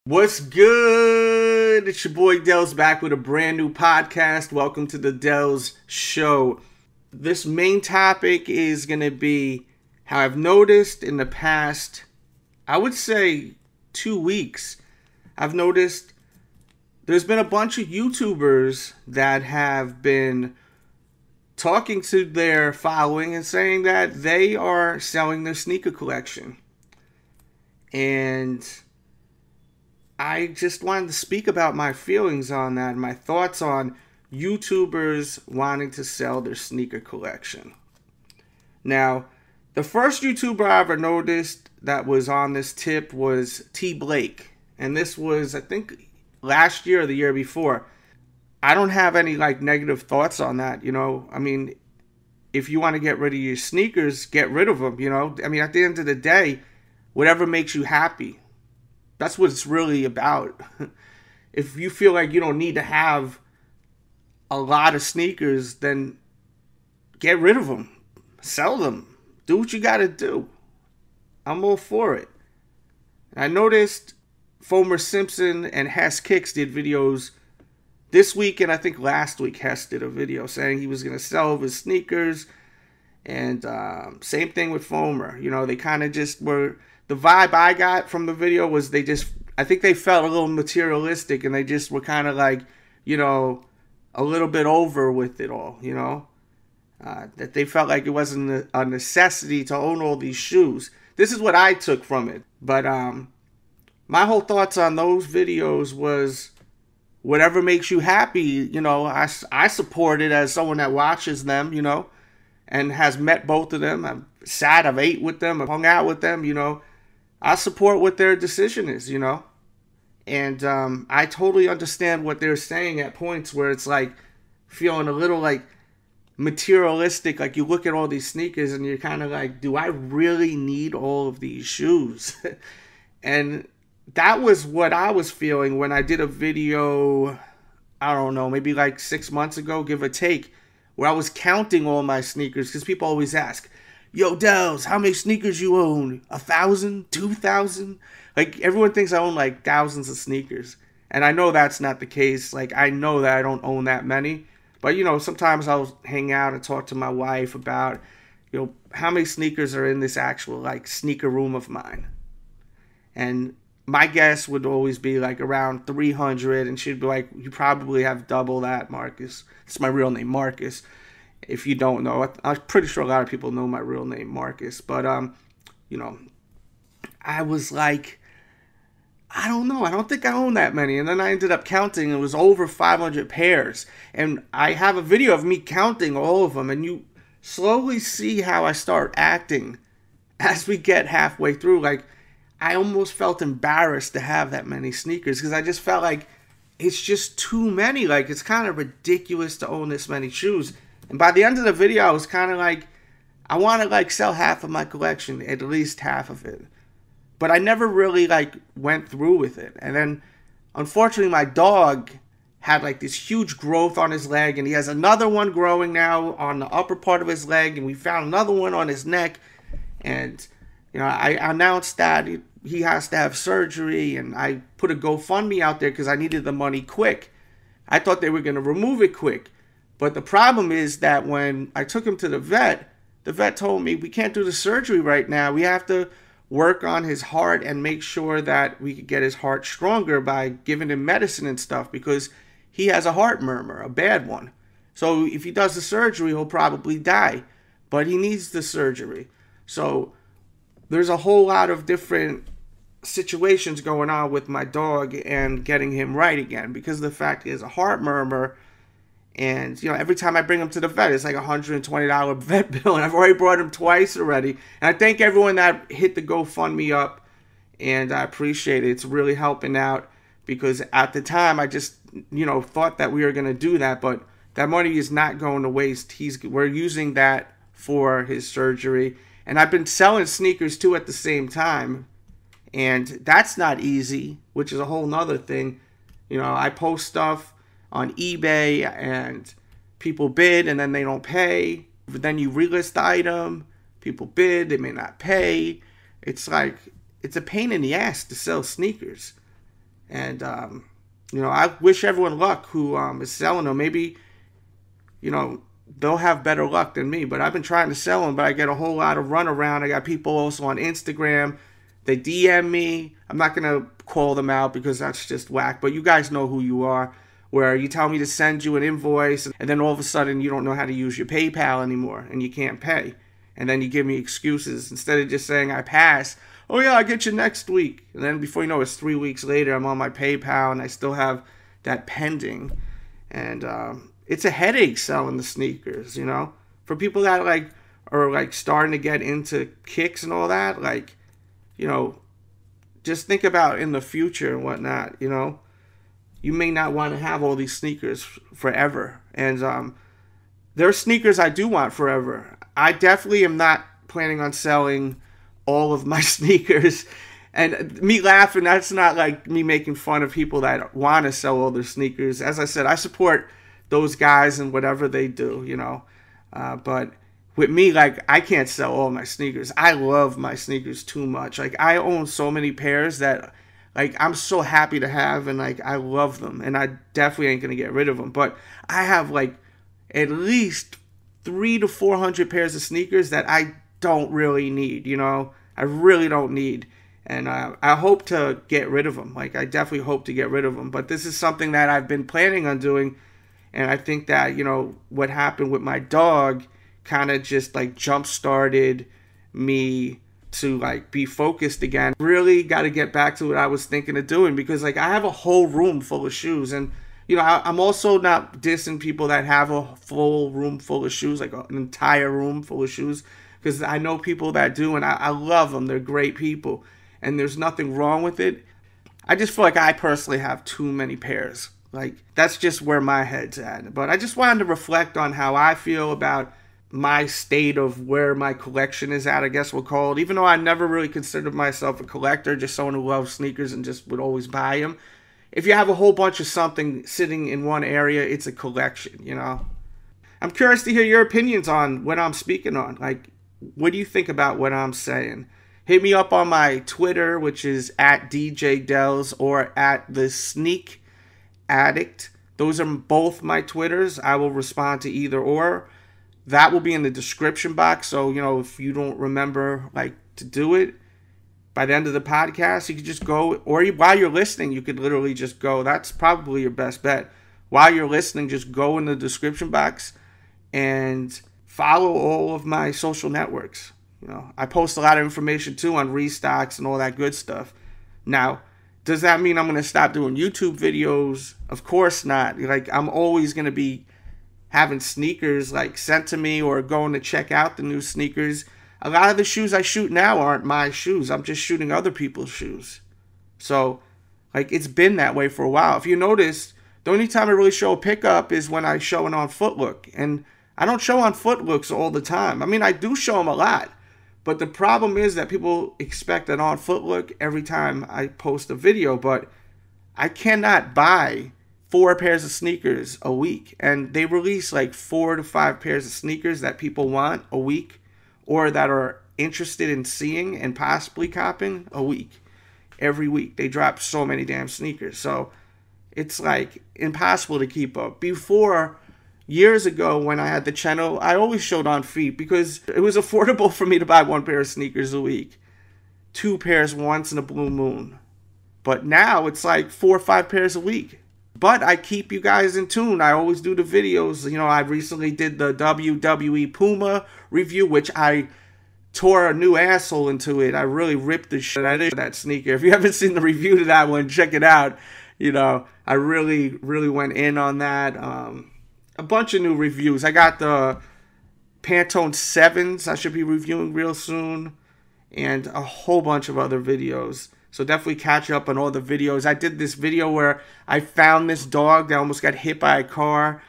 What's good? It's your boy Delz back with a brand new podcast. Welcome to the Delz Show. This main topic is going to be how I've noticed in the past, I would say 2 weeks, I've noticed there's been a bunch of YouTubers that have been talking to their following and saying that they are selling their sneaker collection. And I just wanted to speak about my feelings on that, my thoughts on YouTubers wanting to sell their sneaker collection. Now, the first YouTuber I ever noticed that was on this tip was T. Blake. And this was, I think, last year or the year before. I don't have any negative thoughts on that, I mean, if you want to get rid of your sneakers, get rid of them, I mean, at the end of the day, whatever makes you happy. That's what it's really about. If you feel like you don't need to have a lot of sneakers, then get rid of them. Sell them. Do what you got to do. I'm all for it. I noticed Fomer Simpson and Hess Kicks did videos this week, and I think last week Hess did a video saying he was going to sell his sneakers. And same thing with Fomer. They kind of just were... The vibe I got from the video was I think they felt a little materialistic, and they just were kind of a little bit over with it all, that they felt like it wasn't a necessity to own all these shoes. This is what I took from it. But my whole thoughts on those videos was whatever makes you happy, I support it as someone that watches them, and has met both of them. I've ate with them, I've hung out with them, I support what their decision is, and I totally understand what they're saying at points where it's feeling a little materialistic. You look at all these sneakers and you're kind of do I really need all of these shoes? And that was what I was feeling when I did a video, I don't know, maybe 6 months ago, give or take, where I was counting all my sneakers, because people always ask, yo, Delz, how many sneakers you own? 1,000? 2,000? Everyone thinks I own thousands of sneakers. And I know that's not the case. I know that I don't own that many. But, sometimes I'll hang out and talk to my wife about, how many sneakers are in this actual, sneaker room of mine. And my guess would always be, around 300. And she'd be like, you probably have double that, Marcus. It's my real name, Marcus. If you don't know, I'm pretty sure a lot of people know my real name, Marcus. But, I was I don't know. I don't think I own that many. And then I ended up counting. It was over 500 pairs. And I have a video of me counting all of them. And you slowly see how I start acting as we get halfway through. I almost felt embarrassed to have that many sneakers, because I just felt it's just too many. It's kind of ridiculous to own this many shoes. And by the end of the video, I was kind of I want to sell half of my collection, at least half of it. But I never really went through with it. And then, unfortunately, my dog had this huge growth on his leg, and he has another one growing now on the upper part of his leg, and we found another one on his neck. And I announced that he has to have surgery, and I put a GoFundMe out there because I needed the money quick. I thought they were going to remove it quick. But the problem is that when I took him to the vet told me, we can't do the surgery right now. We have to work on his heart and make sure that we could get his heart stronger by giving him medicine and stuff, because he has a heart murmur, a bad one. So if he does the surgery, he'll probably die. But he needs the surgery. So there's a whole lot of different situations going on with my dog and getting him right again, because of the fact he has a heart murmur. And, every time I bring him to the vet, it's $120 vet bill. And I've already brought him twice already. And I thank everyone that hit the GoFundMe up. And I appreciate it. It's really helping out. Because at the time, I just, thought that we were going to do that. But that money is not going to waste. We're using that for his surgery. And I've been selling sneakers, too, at the same time. And that's not easy, which is a whole nother thing. I post stuff on eBay and people bid and then they don't pay. But then you relist the item, people bid, they may not pay. It's a pain in the ass to sell sneakers. And, you know, I wish everyone luck who is selling them. Maybe, you know, they'll have better luck than me. But I've been trying to sell them, but I get a whole lot of runaround. I got people also on Instagram. They DM me. I'm not going to call them out because that's just whack. But you guys know who you are. Where you tell me to send you an invoice, and then all of a sudden you don't know how to use your PayPal anymore, and you can't pay. And then you give me excuses. Instead of just saying I pass, oh yeah, I'll get you next week. And then before you know it, it's 3 weeks later, I'm on my PayPal, and I still have that pending. And it's a headache selling the sneakers, you know? For people that like are like starting to get into kicks and all that, like, you know, just think about in the future and whatnot, you know? You may not want to have all these sneakers forever. And there are sneakers I do want forever. I definitely am not planning on selling all of my sneakers. And me laughing, that's not like me making fun of people that want to sell all their sneakers. As I said, I support those guys and whatever they do, you know. But with me, like, I can't sell all my sneakers. I love my sneakers too much. Like, I own so many pairs that, like, I'm so happy to have, and, like, I love them. And I definitely ain't going to get rid of them. But I have, like, at least 300 to 400 pairs of sneakers that I don't really need, you know. I really don't need. And I hope to get rid of them. Like, I definitely hope to get rid of them. But this is something that I've been planning on doing. And I think that, you know, what happened with my dog kind of just, like, jump-started me to, like, be focused again. Really got to get back to what I was thinking of doing, because, like, I have a whole room full of shoes. And, you know, I'm also not dissing people that have a full room full of shoes, like an entire room full of shoes, because I know people that do, and I love them. They're great people, and there's nothing wrong with it. I just feel like I personally have too many pairs. Like, that's just where my head's at. But I just wanted to reflect on how I feel about my state of where my collection is at, I guess we'll call it. Even though I never really considered myself a collector, just someone who loves sneakers and just would always buy them. If you have a whole bunch of something sitting in one area, it's a collection, you know? I'm curious to hear your opinions on what I'm speaking on. Like, what do you think about what I'm saying? Hit me up on my Twitter, which is at DJ Delz, or at the Sneak Addict. Those are both my Twitters. I will respond to either or. That will be in the description box. So, you know, if you don't remember, like, to do it by the end of the podcast, you could just go, or while you're listening, you could literally just go. That's probably your best bet. While you're listening, just go in the description box and follow all of my social networks. You know, I post a lot of information too on restocks and all that good stuff. Now, does that mean I'm going to stop doing YouTube videos? Of course not. Like, I'm always going to be having sneakers, like, sent to me, or going to check out the new sneakers. A lot of the shoes I shoot now aren't my shoes. I'm just shooting other people's shoes. So, like, it's been that way for a while. If you notice, the only time I really show a pickup is when I show it on Footlook. And I don't show on Footlooks all the time. I mean, I do show them a lot. But the problem is that people expect that on Footlook every time I post a video. But I cannot buy 4 pairs of sneakers a week. And they release like 4 to 5 pairs of sneakers that people want a week, or that are interested in seeing and possibly copying a week. Every week. They drop so many damn sneakers. So it's like impossible to keep up. Before, years ago when I had the channel, I always showed on feet because it was affordable for me to buy 1 pair of sneakers a week. 2 pairs once in a blue moon. But now it's like 4 or 5 pairs a week. But I keep you guys in tune. I always do the videos. You know, I recently did the WWE Puma review, which I tore a new asshole into it. I really ripped the shit out of that sneaker. If you haven't seen the review to that one, check it out. You know, I really went in on that. A bunch of new reviews. I got the Pantone 7s I should be reviewing real soon. And a whole bunch of other videos. So definitely catch up on all the videos. I did this video where I found this dog that almost got hit by a car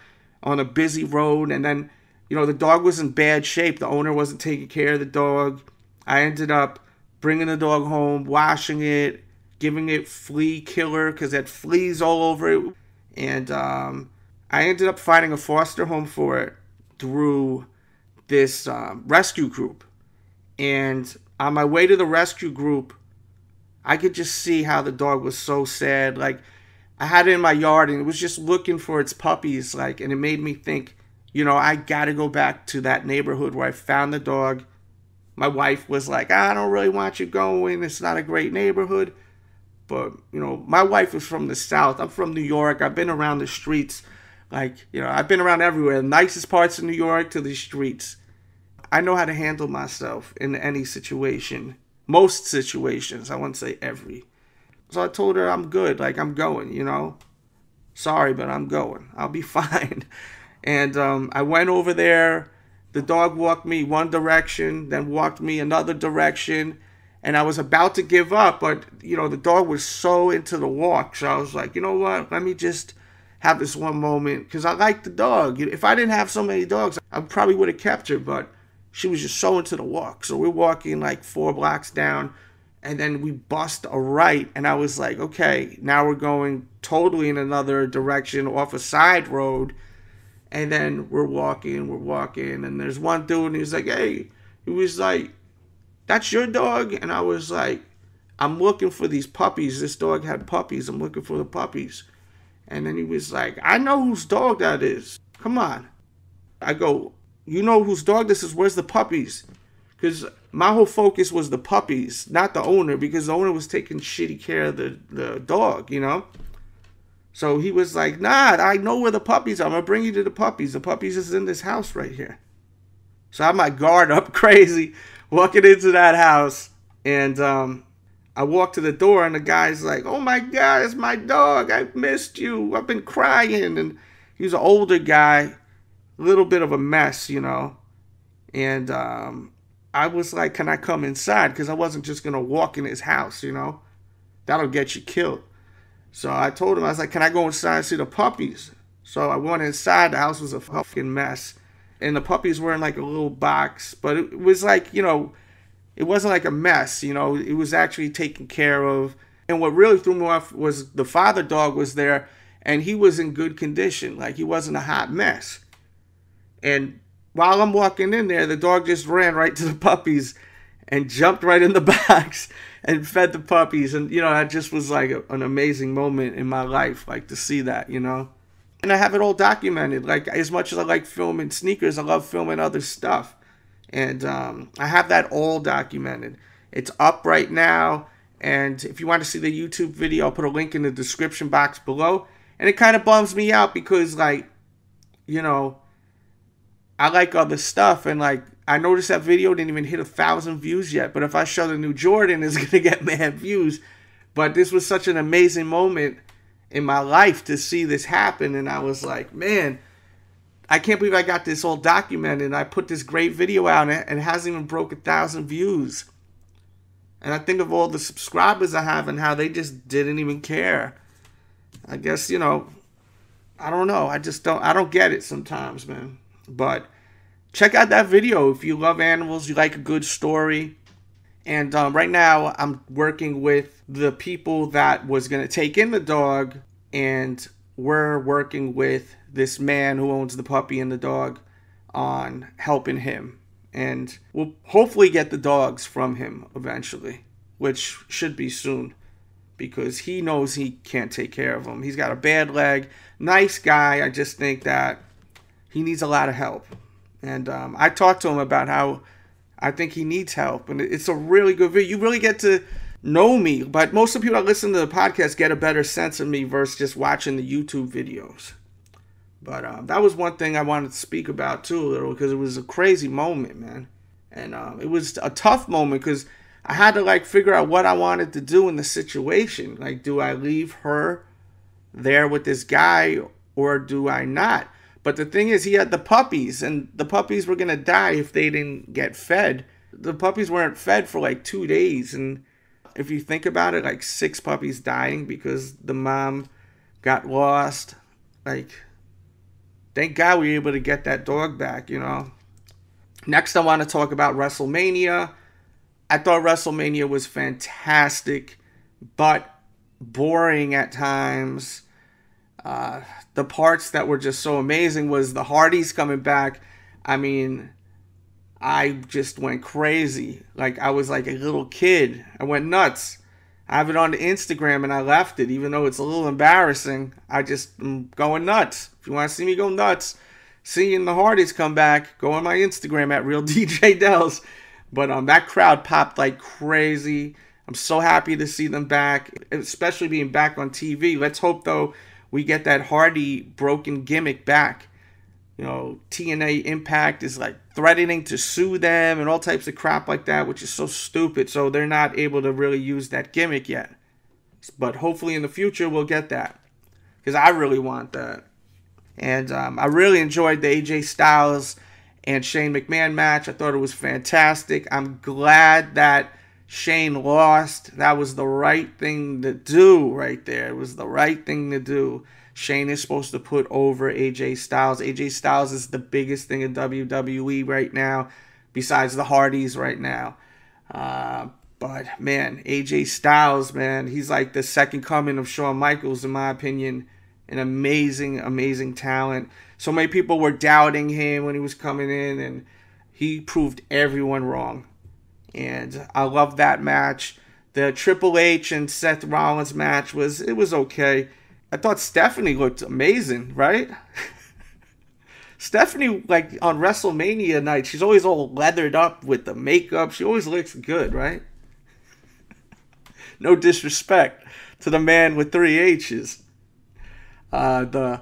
on a busy road. And then, you know, the dog was in bad shape. The owner wasn't taking care of the dog. I ended up bringing the dog home, washing it, giving it flea killer because it had fleas all over it. And I ended up finding a foster home for it through this rescue group. And on my way to the rescue group, I could just see how the dog was so sad. Like, I had it in my yard and it was just looking for its puppies. Like, and it made me think, I got to go back to that neighborhood where I found the dog. My wife was like, I don't really want you going. It's not a great neighborhood. But, my wife is from the South. I'm from New York. I've been around the streets. Like, I've been around everywhere. The nicest parts of New York to the streets. I know how to handle myself in any situation. Most situations. I wouldn't say every. So I told her I'm good. Like, I'm going, Sorry, but I'm going. I'll be fine. And I went over there. The dog walked me one direction, then walked me another direction. And I was about to give up, but, the dog was so into the walk. So I was like, you know what? Let me just have this one moment. Because I like the dog. If I didn't have so many dogs, I probably would have kept her. But she was just so into the walk. So we're walking like 4 blocks down. And then we bust a right. And I was like, okay, now we're going totally in another direction off a side road. And then we're walking. And there's one dude and he's like, hey, he was like, that's your dog? And I was like, I'm looking for these puppies. This dog had puppies. I'm looking for the puppies. And then he was like, I know whose dog that is. Come on. I go, you know whose dog this is? Where's the puppies? Because my whole focus was the puppies, not the owner, because the owner was taking shitty care of the dog, So he was like, nah, I know where the puppies are. I'm going to bring you to the puppies. The puppies is in this house right here. So I have my guard up crazy, walking into that house. And I walk to the door, and the guy's like, oh, my God, it's my dog. I missed you. I've been crying. And he was an older guy, a little bit of a mess, And I was like, can I come inside? Because I wasn't just going to walk in his house, That'll get you killed. So I told him, I was like, can I go inside and see the puppies? So I went inside. The house was a fucking mess. And the puppies were in like a little box. But it was like, it wasn't like a mess, It was actually taken care of. And what really threw me off was the father dog was there. And he was in good condition. Like, he wasn't a hot mess. And while I'm walking in there, the dog just ran right to the puppies and jumped right in the box and fed the puppies. And, that just was like an amazing moment in my life, like to see that, And I have it all documented. Like, as much as I like filming sneakers, I love filming other stuff. And I have that all documented. It's up right now. And if you want to see the YouTube video, I'll put a link in the description box below. And it kind of bums me out because, like, I like other stuff, and like I noticed that video didn't even hit 1,000 views yet. But if I show the new Jordan, it's gonna get mad views. But this was such an amazing moment in my life to see this happen, and I was like, man, I can't believe I got this all documented. And I put this great video out, and it hasn't even broke 1,000 views. And I think of all the subscribers I have and how they just didn't even care. I guess I don't know. I don't get it sometimes, man. But check out that video if you love animals, you like a good story. And right now I'm working with the people that was going to take in the dog. And we're working with this man who owns the puppy and the dog on helping him. And we'll hopefully get the dogs from him eventually, which should be soon. Because he knows he can't take care of them. He's got a bad leg. Nice guy. I just think that he needs a lot of help. And I talked to him about how I think he needs help. And it's a really good video. You really get to know me. But most of the people that listen to the podcast get a better sense of me versus just watching the YouTube videos. But that was one thing I wanted to speak about too a little. Because it was a crazy moment, man. And it was a tough moment because I had to like figure out what I wanted to do in the situation. Like, do I leave her there with this guy or do I not? But the thing is, he had the puppies, and the puppies were going to die if they didn't get fed. The puppies weren't fed for like 2 days. And if you think about it, like 6 puppies dying because the mom got lost. Like, thank God we were able to get that dog back, Next, I want to talk about WrestleMania. I thought WrestleMania was fantastic, but boring at times. The parts that were just so amazing was the Hardys coming back. I mean, I just went crazy. Like, I was like a little kid. I went nuts. I have it on the Instagram and I left it, even though it's a little embarrassing. I just am going nuts. If you want to see me go nuts, seeing the Hardys come back, go on my Instagram at RealDJDelz. But that crowd popped like crazy. I'm so happy to see them back, especially being back on TV. Let's hope, though, we get that Hardy broken gimmick back. You know, TNA Impact is like threatening to sue them and all types of crap like that, which is so stupid. So they're not able to really use that gimmick yet. But hopefully in the future we'll get that, because I really want that. And I really enjoyed the AJ Styles and Shane McMahon match. I thought it was fantastic. I'm glad that Shane lost. That was the right thing to do right there. It was the right thing to do. Shane is supposed to put over AJ Styles. AJ Styles is the biggest thing in WWE right now, besides the Hardys right now. But, man, AJ Styles, man, he's like the second coming of Shawn Michaels, in my opinion. An amazing, amazing talent. So many people were doubting him when he was coming in, and he proved everyone wrong. And I love that match. The Triple H and Seth Rollins match was okay. I thought Stephanie looked amazing, right? Stephanie, like, on WrestleMania night, she's always all leathered up with the makeup. She always looks good, right? No disrespect to the man with 3 H's. The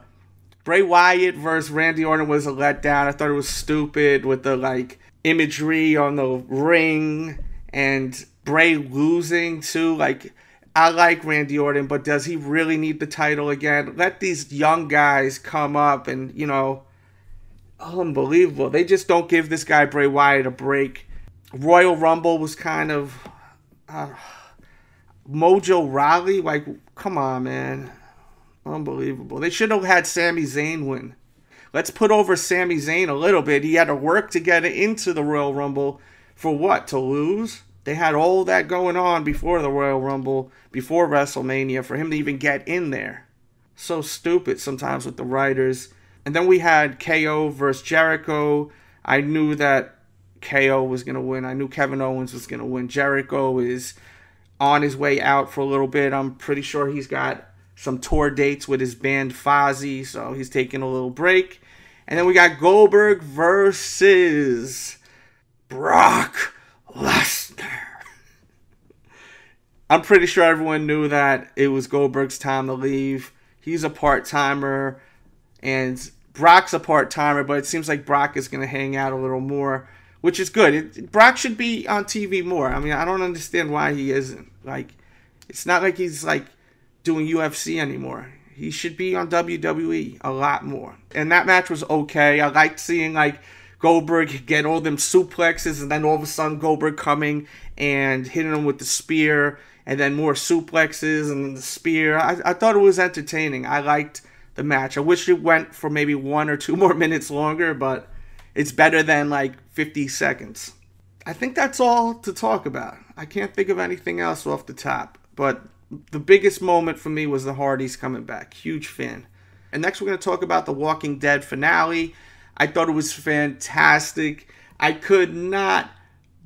Bray Wyatt versus Randy Orton was a letdown. I thought it was stupid with the, like, imagery on the ring and Bray losing, too. Like, I like Randy Orton, but does he really need the title again? Let these young guys come up and, you know, unbelievable. They just don't give this guy Bray Wyatt a break. Royal Rumble was kind of Mojo Rawley. Like, come on, man. Unbelievable. They should have had Sami Zayn win. Let's put over Sami Zayn a little bit. He had to work to get into the Royal Rumble. For what? To lose? They had all that going on before the Royal Rumble, before WrestleMania, for him to even get in there. So stupid sometimes with the writers. And then we had KO versus Jericho. I knew that KO was going to win. I knew Kevin Owens was going to win. Jericho is on his way out for a little bit. I'm pretty sure he's got some tour dates with his band Fozzy, so he's taking a little break. And then we got Goldberg versus Brock Lesnar. I'm pretty sure everyone knew that it was Goldberg's time to leave. He's a part-timer, and Brock's a part-timer, but it seems like Brock is going to hang out a little more, which is good. Brock should be on TV more. I mean, I don't understand why he isn't. Like, it's not like he's, like, doing UFC anymore. He should be on WWE a lot more. And that match was okay. I liked seeing, like, Goldberg get all them suplexes, and then all of a sudden Goldberg coming and hitting him with the spear, and then more suplexes and the spear. I thought it was entertaining. I liked the match. I wish it went for maybe 1 or 2 more minutes longer, but it's better than like 50 seconds. I think that's all to talk about. I can't think of anything else off the top. But the biggest moment for me was the Hardys coming back. Huge fan. And next we're going to talk about the Walking Dead finale. I thought it was fantastic. I could not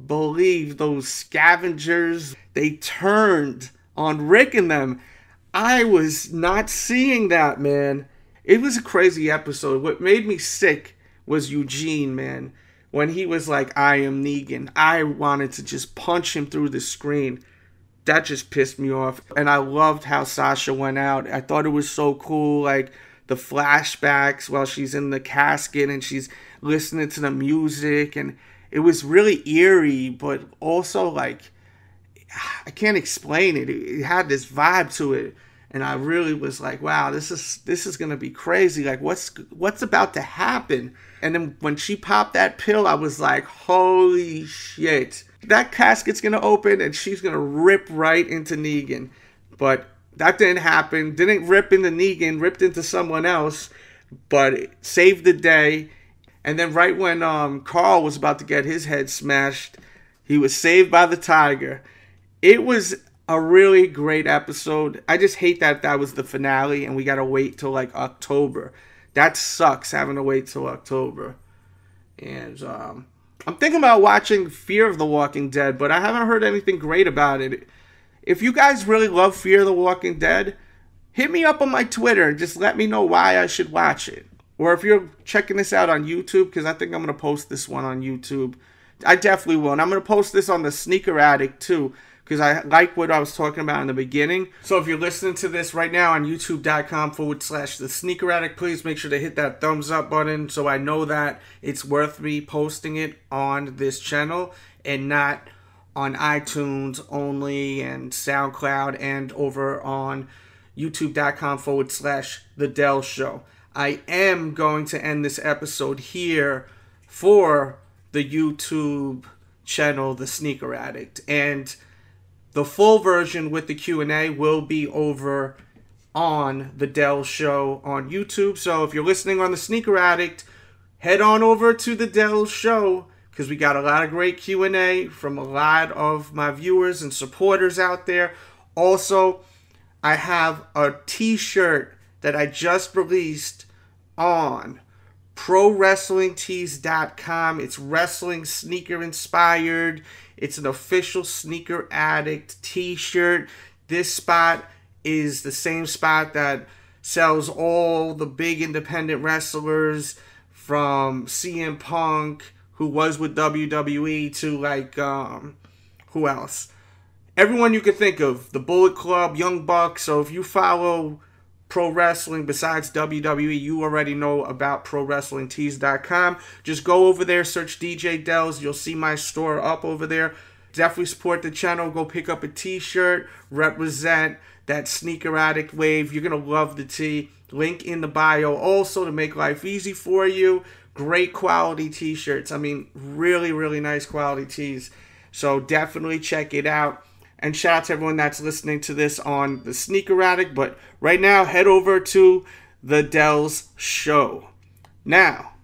believe those scavengers, they turned on Rick and them. I was not seeing that, man. It was a crazy episode. What made me sick was Eugene, man. When he was like, I am Negan, I wanted to just punch him through the screen. That just pissed me off. And I loved how Sasha went out. I thought it was so cool, like the flashbacks while she's in the casket and she's listening to the music, and it was really eerie, but also like, I can't explain it. It had this vibe to it, and I really was like, wow, this is gonna be crazy. Like, what's about to happen? And then when she popped that pill, I was like, holy shit, that casket's gonna open and she's gonna rip right into Negan. But that didn't happen. Didn't rip into Negan, ripped into someone else, but it saved the day. And then right when Carl was about to get his head smashed, he was saved by the tiger. It was a really great episode. I just hate that that was the finale and we got to wait till like October. That sucks, having to wait till October. And I'm thinking about watching Fear of the Walking Dead, but I haven't heard anything great about it. if you guys really love Fear the Walking Dead, hit me up on my Twitter and just let me know why I should watch it. Or if you're checking this out on YouTube, because I think I'm going to post this one on YouTube. I definitely will. And I'm going to post this on the Sneaker Addict too, because I like what I was talking about in the beginning. So if you're listening to this right now on youtube.com/The Sneaker Addict, please make sure to hit that thumbs up button so I know that it's worth me posting it on this channel and not on iTunes only and SoundCloud and over on youtube.com/The Delz Show. I am going to end this episode here for the YouTube channel, The Sneaker Addict. And the full version with the Q&A will be over on The Delz Show on YouTube. So if you're listening on The Sneaker Addict, head on over to The Delz Show, because we got a lot of great Q&A from a lot of my viewers and supporters out there. Also, I have a t-shirt that I just released on ProWrestlingTees.com. It's wrestling sneaker inspired. It's an official Sneaker Addict t-shirt. This spot is the same spot that sells all the big independent wrestlers, from CM Punk, who was with WWE, to like, who else? Everyone you could think of. The Bullet Club, Young Bucks. So if you follow pro wrestling besides WWE, you already know about ProWrestlingTees.com. Just go over there, search DJ Delz. You'll see my store up over there. Definitely support the channel. Go pick up a t-shirt. Represent that Sneaker Addict wave. You're going to love the tee. Link in the bio also to make life easy for you. Great quality t-shirts. I mean, really, really nice quality tees. So definitely check it out. And shout out to everyone that's listening to this on the Sneaker Addict. But right now, head over to the Delz Show. Now,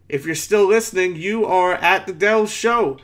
if you're still listening, you are at the Delz Show.